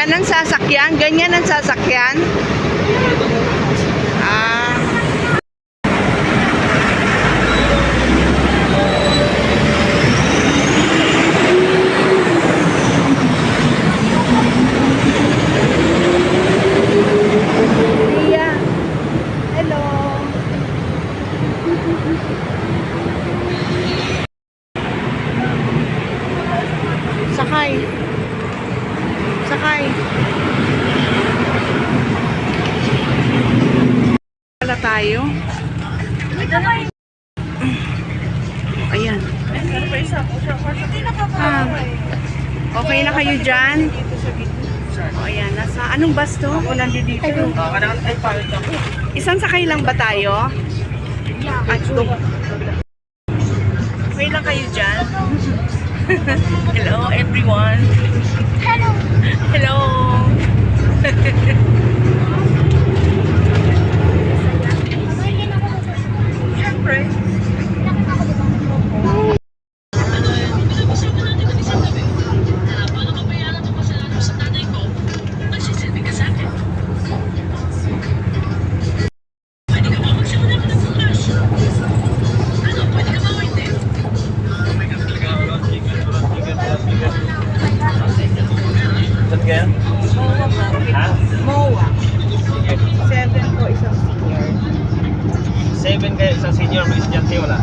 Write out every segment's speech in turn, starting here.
Yan ang sasakyan? Ganyan ang sasakyan? Ah. Ria. Hello. Sakay. Sakay. Wala tayo. Ayan. Ah, okay na kayo dyan? O, ayan. Nasa, anong bus to? Isang sakay lang ba tayo? At okay lang kayo dyan? Hello everyone. Hello. Hello. Siyempre. Kaya? Ha? MOA. 7 po isang senior. 7 kayo, isang senior, may estudyante, wala?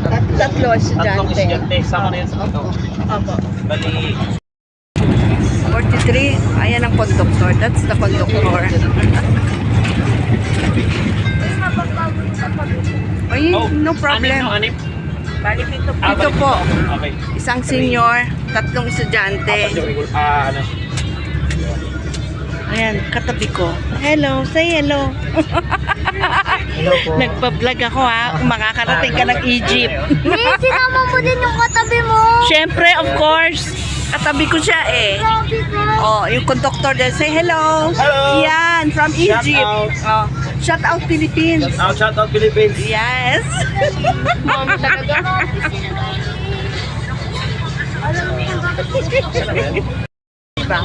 Tatlo Tatlong estudyante. estudyante, sama na yan sa ito. Opo. Bali, 43. Ayan ang conductor. That's the conductor. Ay, no problem. Anip? Balik ito Balik po. Okay. Isang senior, tatlong estudyante. Ano? Ayan, katabi ko. Hello, say hello. Hello po. Nagpa-vlog ako ha, kung makakarating ka ng Egypt. May sinama mo din yung katabi mo. Siyempre, of course. Katabi ko siya eh. Grabe ka. Oh, yung conductor din, say hello. Hello. Yan, from Shout Egypt. out. Oh, shout out Philippines. Shout out Philippines. Yes. Mami talaga. Alam mo yung Diba?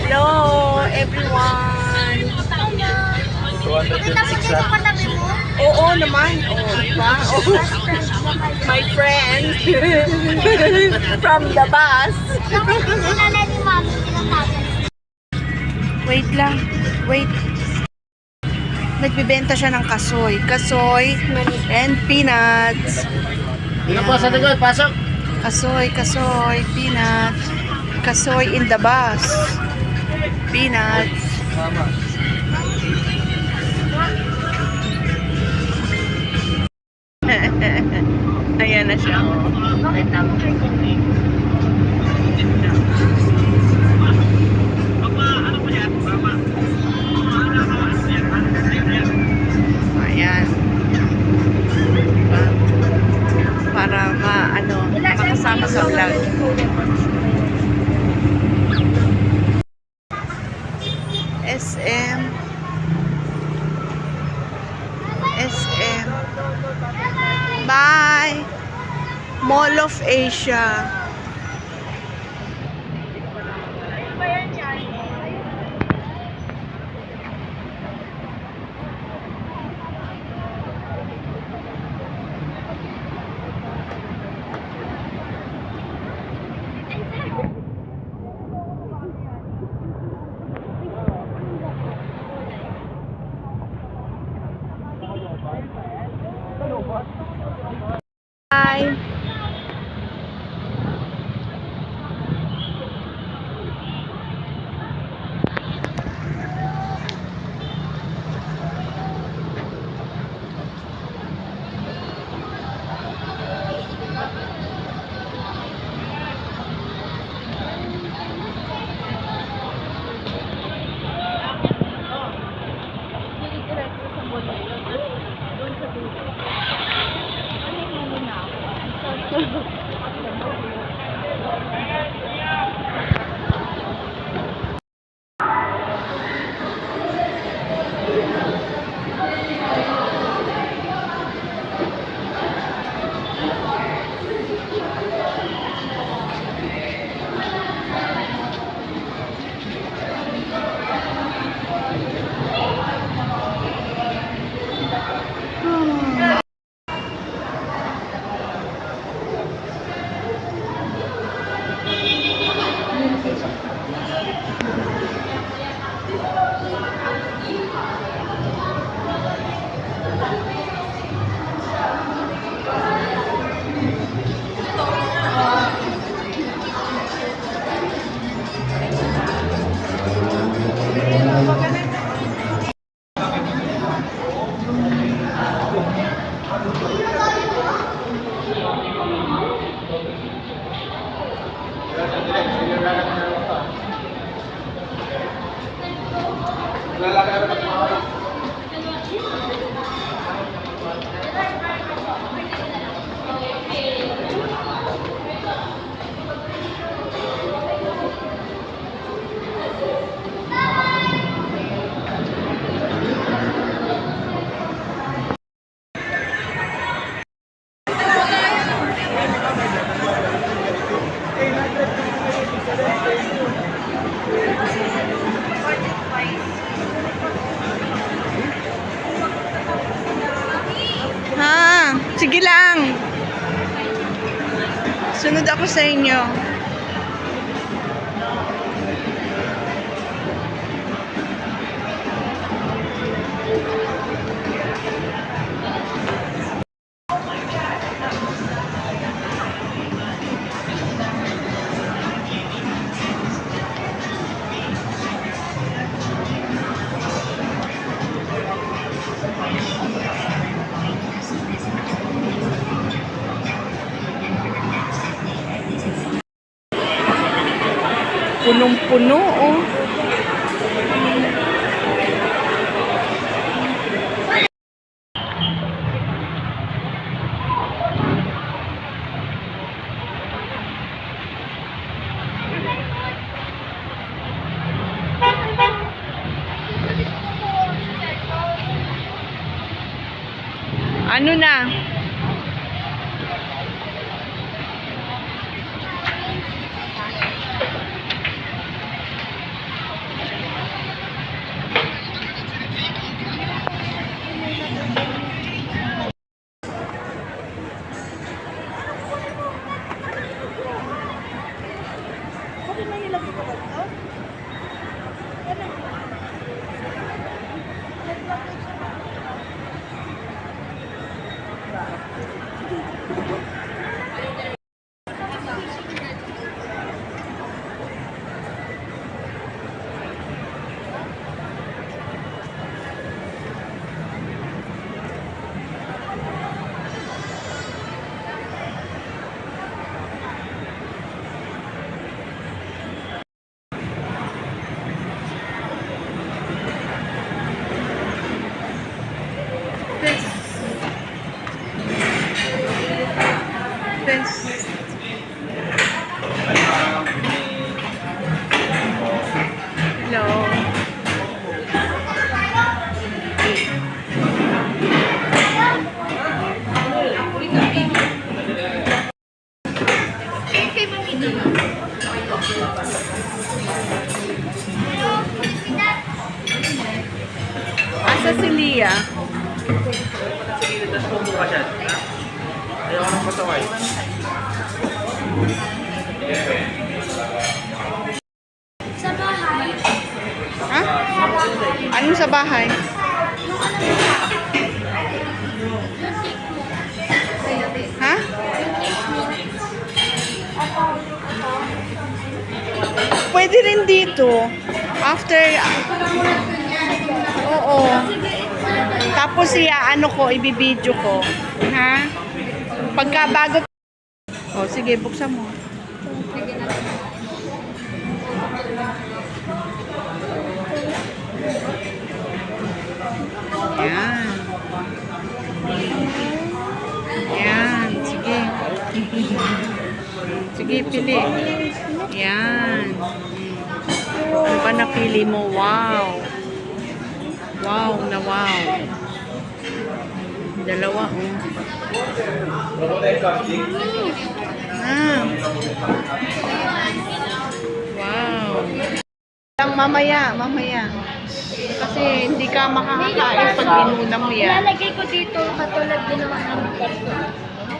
Hello, everyone. Kita mo din yung katabi mo. Oo naman. Oh, diba? Oh, my friend. From the bus. Bakit yung nanay ni Mami sinasabi? Wait lang. Wait. Nagbibenta siya ng kasoy. Kasoy and peanuts. Dito po sa likod, pasok. Kasoy, peanuts. Kasoy in the bus. Peanuts. Ayan na siya. Ayan. Diba? Para makasama sa vlog. SM. Bye. Mall of Asia. Bye. Sunod ako sa inyo. Punong-puno, oh. Ano na? This. Hello. Asa si Lia? Ayaw ko ng pasaway. Sa bahay. Ha? Anong sa bahay? Ha? Pwede rin dito. After, oo. Tapos ano ko, ibibidyo ko. Ha? Pagka bago. Oh, sige, buksan mo. Yan. Yan, sige. Sige, pili. Yan. Ano ba napili mo? Wow. Wow na wow. Dalawa, oh. Ah. Wow. Lang mamaya. Kasi hindi ka makakakain pag inuna mo yan. Ilalagay ko dito katulad ginawa namin dito.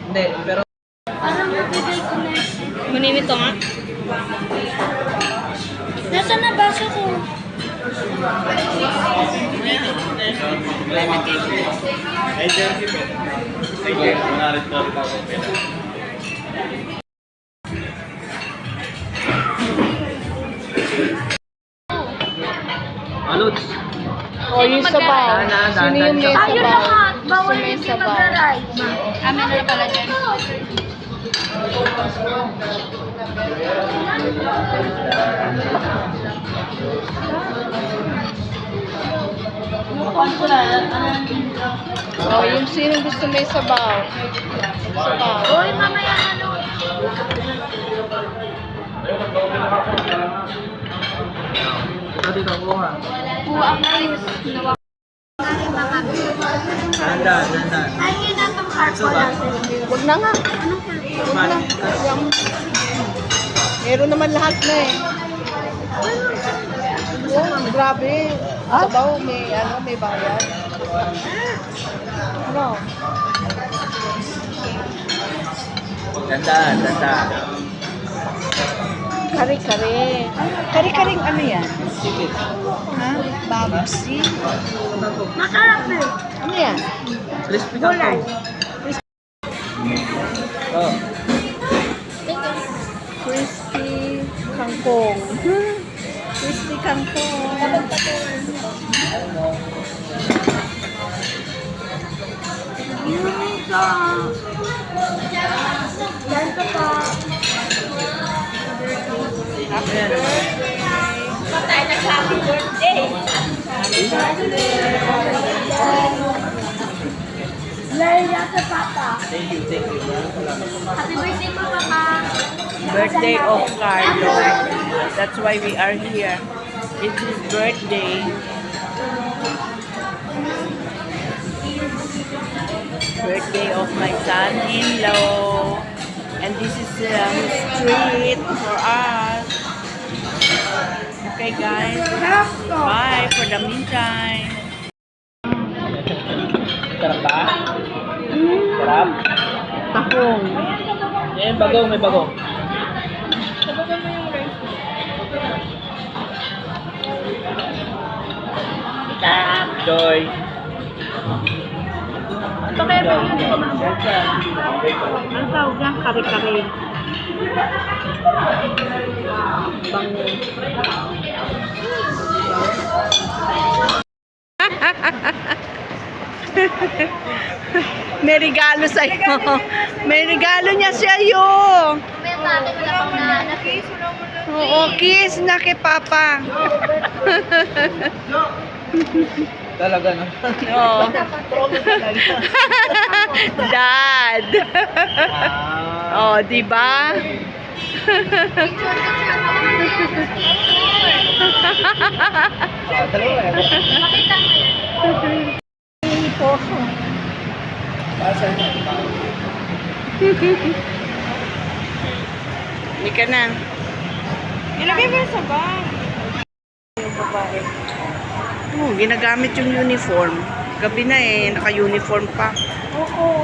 Hindi, pero... Parang mabigay ko na. Kunin ito nga. Nasaan na baso ko? Aluts. O, yung sabaw. Sino yung may Tayo sabaw? lahat. Bawal Gusto mo yung hindi sabaw? mag-ride. Amin na pala dyan. O, yung sino gusto may sabaw? Sabaw. Uy, mamaya ano. Ito dito, kuha. Buwa ka yun. Dandan. Ay, yun na itong arco natin. Huwag na nga. Huwag na. Yung, meron naman lahat na eh. Oh, grabe. Sabaw, may bayad. Ano? Dandan, dandan. Kare-kare. Kare-karing ano yan? Chicken. Ha? Babsi? Masarap eh. Ano yan? Crispy kangkong. Oh. Crispy kangkong. Crispy kangkong. Ganito pa. Patay na sa happy birthday. Leia sa papa. Thank you, thank you. Happy birthday po, papa. Birthday of Carlo. That's why we are here. It's his birthday. Birthday of my son-in-law. And this is his treat for us. Okay, guys. Bye for the meantime. Sarap ba? Sarap? Tahong. Yan, bagong, may bagong. Joy. Ito kaya ba yun? Ang tawag niya? Kare-kare. Bango. May regalo sa'yo. May regalo niya sa'yo. May bakit wala pang nahanap eh. Oo, kiss na kay Papa. Talaga no? Oo. Dad. Oh, di ba? Dalawa eh. Pakita mo yan. Asan? Hindi ka na. Ilagay mo sa bag. Yung babae. Oh, ginagamit yung uniform. Gabi na eh, naka-uniform pa. Oo. Oh.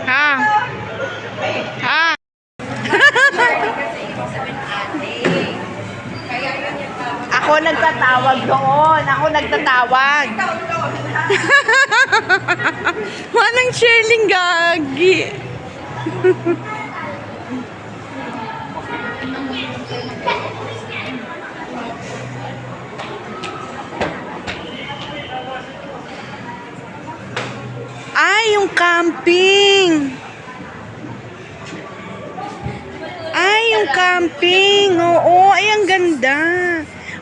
Ha? Ha? Ako nagtatawag doon. Ako nagtatawag. Manang Sherling gagi. Ay, yung camping. Ay, yung camping. Oo, ay, ang ganda.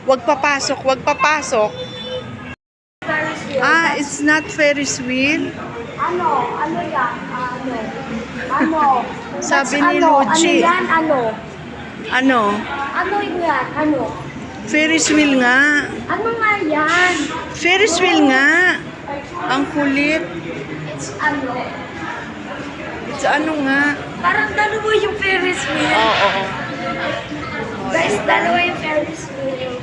Wag papasok, wag papasok. Ah, it's not Ferris wheel. Ano? Ano yan? Ano? Ano? Sabi That's ni ano? Luigi. Ano yan? Ano? Ano? Ano yan? Ano? Ferris wheel nga. Ano nga yan? Ferris wheel nga. Ang kulit. It's ano? It's ano nga. Parang dalawa yung Ferris wheel. Oo. Guys, dalawa yung Ferris wheel.